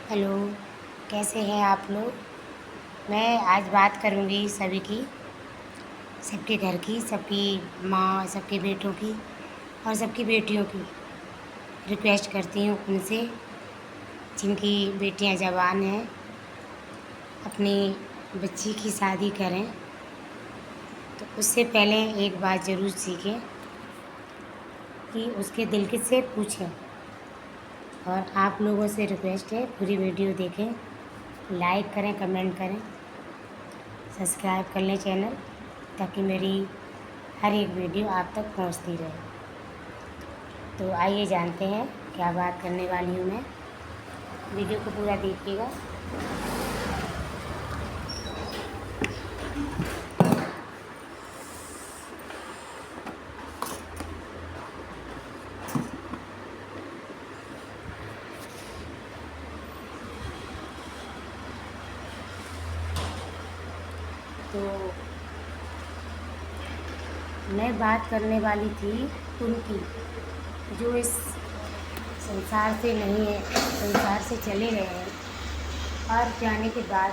Hello, कैसे हैं आप लोग? मैं आज बात करूँगी सभी की, सबके घर की, सबकी माँ, सबके बेटों की और सबकी बेटियों की। रिक्वेस्ट करती हूँ उनसे, जिनकी बेटियाँ जवान हैं, अपनी बच्ची की शादी करें, तो उससे पहले एक बात ज़रूर सीखें कि उसके दिल की से पूछें। और आप लोगों से रिक्वेस्ट है, पूरी वीडियो देखें, लाइक करें, कमेंट करें, सब्सक्राइब कर लें चैनल, ताकि मेरी हर एक वीडियो आप तक पहुंचती रहे। तो आइए जानते हैं क्या बात करने वाली हूँ मैं। वीडियो को पूरा देखिएगा। तो मैं बात करने वाली थी उनकी, जो इस संसार से नहीं है, संसार से चले गए हैं और जाने के बाद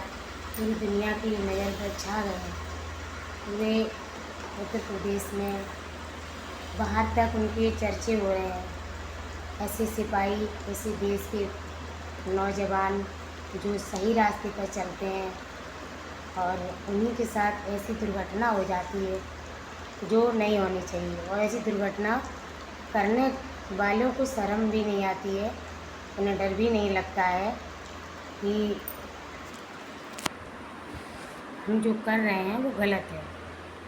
पूरी दुनिया की नज़र पर छा गए हैं। पूरे उत्तर प्रदेश में बाहर तक उनके चर्चे हो रहे हैं। ऐसे सिपाही, ऐसे देश के नौजवान जो सही रास्ते पर चलते हैं और उन्हीं के साथ ऐसी दुर्घटना हो जाती है जो नहीं होनी चाहिए। और ऐसी दुर्घटना करने वालों को शर्म भी नहीं आती है, उन्हें डर भी नहीं लगता है कि हम जो कर रहे हैं वो गलत है,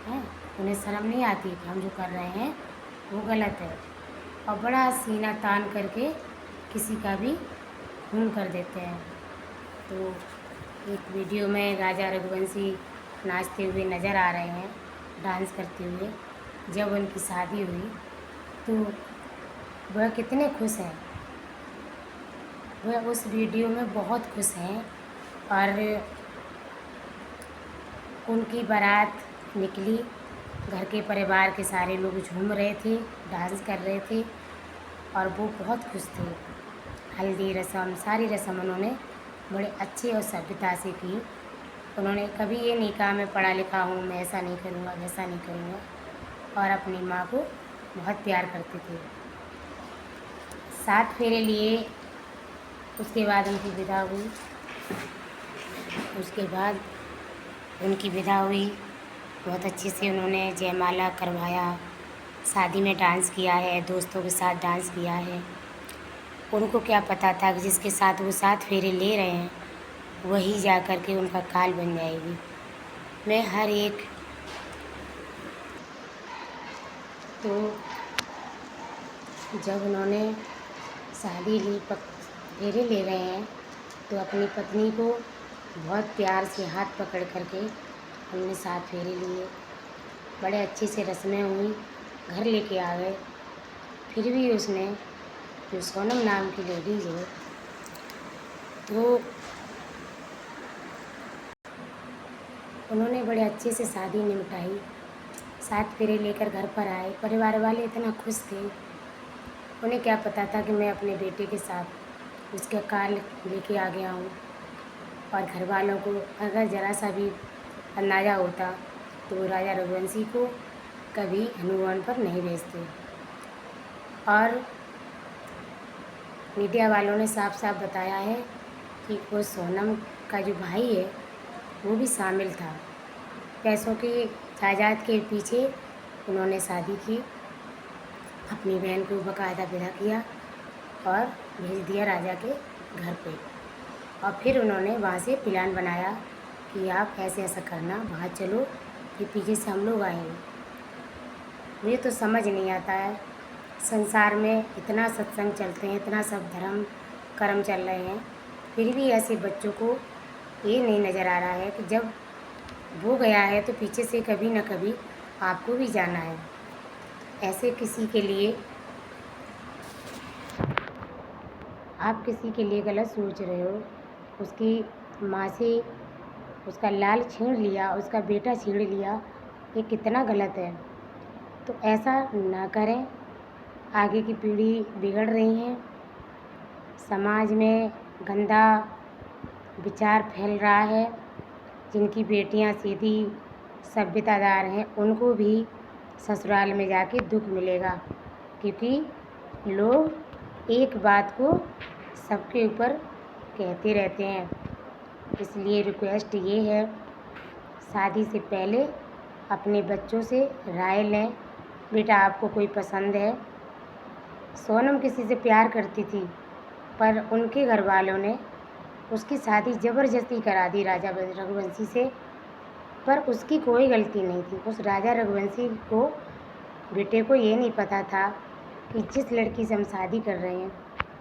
हैं? उन्हें शर्म नहीं आती कि हम जो कर रहे हैं वो गलत है, और बड़ा सीना तान करके किसी का भी खून कर देते हैं। तो एक वीडियो में राजा रघुवंशी नाचते हुए नज़र आ रहे हैं, डांस करते हुए। जब उनकी शादी हुई तो वह कितने खुश हैं, वह उस वीडियो में बहुत खुश हैं। और उनकी बारात निकली, घर के परिवार के सारे लोग झूम रहे थे, डांस कर रहे थे और वो बहुत खुश थे। हल्दी रस्म, सारी रस्म उन्होंने बड़े अच्छे और सभ्यता से की। उन्होंने कभी ये नहीं कहा मैं पढ़ा लिखा हूँ, मैं ऐसा नहीं करूँगा, वैसा नहीं करूँगा, और अपनी माँ को बहुत प्यार करते थे। 7 फेरे लिए, उसके बाद उनकी विदा हुई। उसके बाद उनकी विदा हुई, बहुत अच्छे से उन्होंने जयमाला करवाया, शादी में डांस किया है, दोस्तों के साथ डांस किया है। उनको क्या पता था कि जिसके साथ वो 7 फेरे ले रहे हैं वही जा कर के उनका काल बन जाएगी। मैं हर एक तो जब उन्होंने शादी ली, फेरे ले रहे हैं, तो अपनी पत्नी को बहुत प्यार से हाथ पकड़ करके हमने 7 फेरे लिए। बड़े अच्छे से रस्में हुई, घर लेके आ गए। फिर भी उसने, जो सोनम नाम की लेडीज़ है, तो उन्होंने बड़े अच्छे से शादी निपटाई। 7 फेरे लेकर घर पर आए, परिवार वाले इतना खुश थे। उन्हें क्या पता था कि मैं अपने बेटे के साथ उसका काल लेके आ गया हूँ। और घर वालों को अगर ज़रा सा भी अंदाज़ा होता तो वो राजा रघुवंशी को कभी हनुमान पर नहीं भेजते। और मीडिया वालों ने साफ साफ बताया है कि वो सोनम का जो भाई है वो भी शामिल था। पैसों के जायदाद के पीछे उन्होंने शादी की, अपनी बहन को बाकायदा विदा किया और भेज दिया राजा के घर पे। और फिर उन्होंने वहाँ से प्लान बनाया कि आप ऐसे ऐसा करना, वहाँ चलो, फिर पीछे से हम लोग आएंगे। मुझे तो समझ नहीं आता है, संसार में इतना सत्संग चलते हैं, इतना सब धर्म कर्म चल रहे हैं, फिर भी ऐसे बच्चों को ये नहीं नज़र आ रहा है कि जब वो गया है तो पीछे से कभी ना कभी आपको भी जाना है। ऐसे किसी के लिए, आप किसी के लिए गलत सोच रहे हो, उसकी माँ से उसका लाल छीन लिया, उसका बेटा छीन लिया, ये कितना गलत है। तो ऐसा ना करें। आगे की पीढ़ी बिगड़ रही है, समाज में गंदा विचार फैल रहा है। जिनकी बेटियां सीधी सभ्यतादार हैं उनको भी ससुराल में जाके दुख मिलेगा, क्योंकि लोग एक बात को सबके ऊपर कहते रहते हैं। इसलिए रिक्वेस्ट ये है, शादी से पहले अपने बच्चों से राय लें। बेटा आपको कोई पसंद है? सोनम किसी से प्यार करती थी, पर उनके घर वालों ने उसकी शादी ज़बरदस्ती करा दी राजा रघुवंशी से, पर उसकी कोई गलती नहीं थी। उस राजा रघुवंशी को, बेटे को ये नहीं पता था कि जिस लड़की से हम शादी कर रहे हैं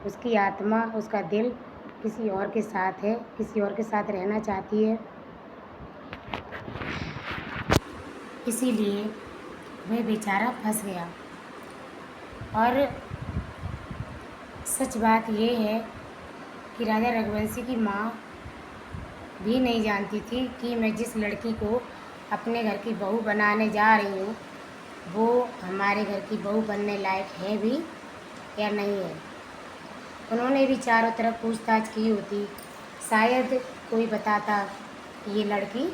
उसकी आत्मा, उसका दिल किसी और के साथ है, किसी और के साथ रहना चाहती है। इसीलिए वह बेचारा फंस गया। और सच बात ये है कि राजा रघुवंशी की माँ भी नहीं जानती थी कि मैं जिस लड़की को अपने घर की बहू बनाने जा रही हूँ वो हमारे घर की बहू बनने लायक है भी या नहीं है। उन्होंने भी चारों तरफ पूछताछ की होती, शायद कोई बताता कि ये लड़की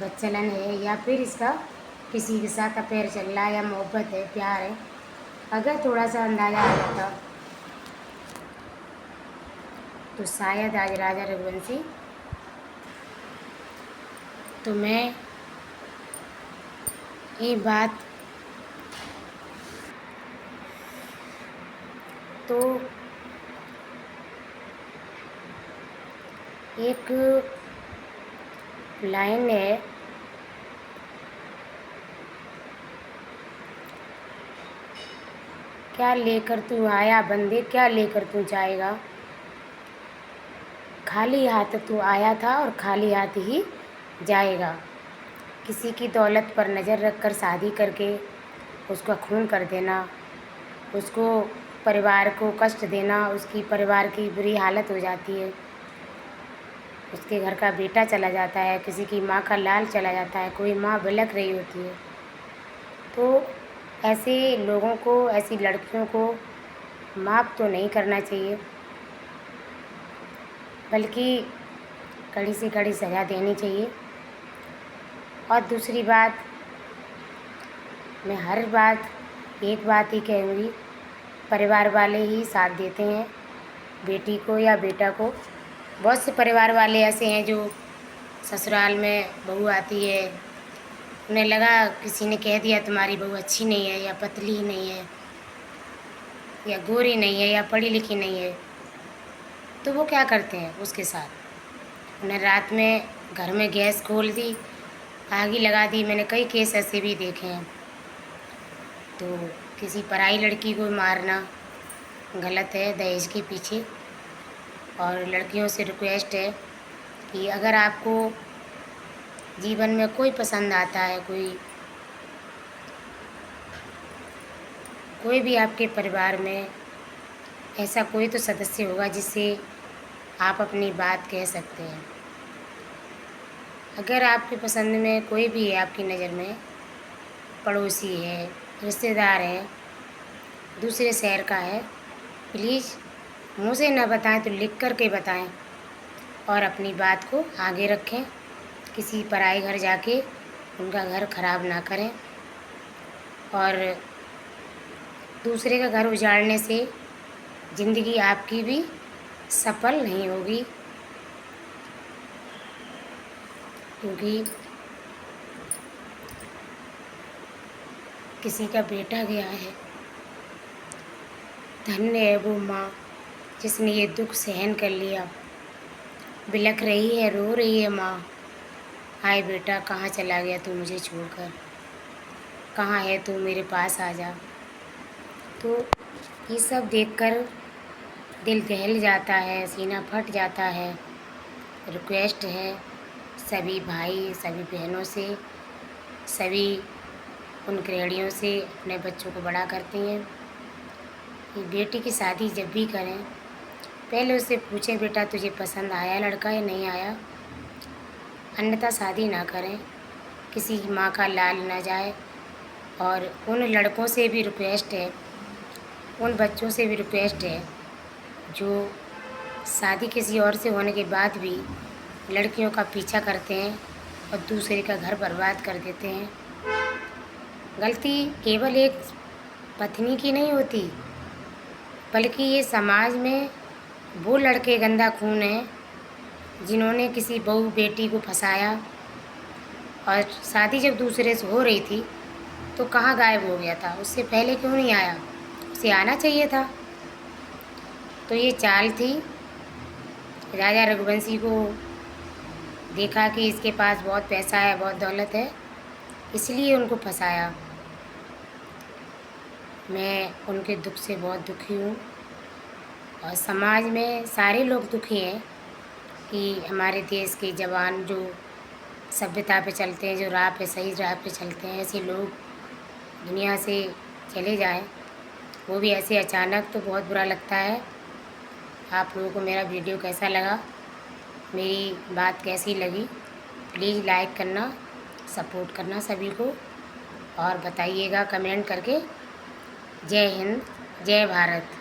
बदचलन है या फिर इसका किसी के साथ अफेयर चल रहा है या मोहब्बत है, प्यार है। अगर थोड़ा सा अंदाज़ा आ जाता तो शायद आज राजा रघुवंशी, तो मैं ये बात तो एक लाइन है, क्या लेकर तू आया बंदे, क्या लेकर तू जाएगा। खाली हाथ तू आया था और खाली हाथ ही जाएगा। किसी की दौलत पर नज़र रखकर शादी करके उसका खून कर देना, उसको परिवार को कष्ट देना, उसकी परिवार की बुरी हालत हो जाती है। उसके घर का बेटा चला जाता है, किसी की माँ का लाल चला जाता है, कोई माँ बिलख रही होती है। तो ऐसे लोगों को, ऐसी लड़कियों को माफ़ तो नहीं करना चाहिए, बल्कि कड़ी से कड़ी सज़ा देनी चाहिए। और दूसरी बात, मैं हर बात एक बात ही कहूँगी, परिवार वाले ही साथ देते हैं बेटी को या बेटा को। बहुत से परिवार वाले ऐसे हैं जो ससुराल में बहू आती है, उन्हें लगा, किसी ने कह दिया तुम्हारी बहू अच्छी नहीं है या पतली नहीं है या गोरी नहीं है या पढ़ी लिखी नहीं है, तो वो क्या करते हैं उसके साथ, उन्हें रात में घर में गैस खोल दी, आग ही लगा दी। मैंने कई केस ऐसे भी देखे हैं। तो किसी पराई लड़की को मारना गलत है दहेज के पीछे। और लड़कियों से रिक्वेस्ट है कि अगर आपको जीवन में कोई पसंद आता है, कोई भी आपके परिवार में ऐसा कोई तो सदस्य होगा जिससे आप अपनी बात कह सकते हैं। अगर आपकी पसंद में कोई भी है, आपकी नज़र में पड़ोसी है, रिश्तेदार है, दूसरे शहर का है, प्लीज़ मुँह से न बताएं तो लिख कर के बताएं और अपनी बात को आगे रखें। किसी पराए घर जाके उनका घर ख़राब ना करें। और दूसरे का घर उजाड़ने से ज़िंदगी आपकी भी सफल नहीं होगी, क्योंकि किसी का बेटा गया है। धन्य है वो माँ जिसने ये दुख सहन कर लिया। बिलख रही है, रो रही है माँ, हाय बेटा कहाँ चला गया तू मुझे छोड़कर, कहाँ है तू, मेरे पास आ जा। तो ये सब देखकर दिल दहल जाता है, सीना फट जाता है। रिक्वेस्ट है सभी भाई, सभी बहनों से, सभी उन गृहिणियों से अपने बच्चों को बड़ा करती हैं कि बेटी की शादी जब भी करें पहले उससे पूछें, बेटा तुझे पसंद आया लड़का या नहीं आया, अन्यथा शादी ना करें, किसी की माँ का लाल ना जाए। और उन लड़कों से भी रिक्वेस्ट है, उन बच्चों से भी रिक्वेस्ट है जो शादी किसी और से होने के बाद भी लड़कियों का पीछा करते हैं और दूसरे का घर बर्बाद कर देते हैं। गलती केवल एक पत्नी की नहीं होती, बल्कि ये समाज में वो लड़के गंदा खून हैं जिन्होंने किसी बहू बेटी को फंसाया, और शादी जब दूसरे से हो रही थी तो कहाँ गायब हो गया था, उससे पहले क्यों नहीं आया, उसे आना चाहिए था। तो ये चाल थी। राजा रघुवंशी को देखा कि इसके पास बहुत पैसा है, बहुत दौलत है, इसलिए उनको फंसाया। मैं उनके दुख से बहुत दुखी हूँ और समाज में सारे लोग दुखी हैं कि हमारे देश के जवान जो सभ्यता पे चलते हैं, जो राह पे सही राह पे चलते हैं, ऐसे लोग दुनिया से चले जाएं, वो भी ऐसे अचानक, तो बहुत बुरा लगता है। आप लोगों को मेरा वीडियो कैसा लगा, मेरी बात कैसी लगी, प्लीज़ लाइक करना, सपोर्ट करना सभी को, और बताइएगा कमेंट करके। जय हिंद, जय भारत।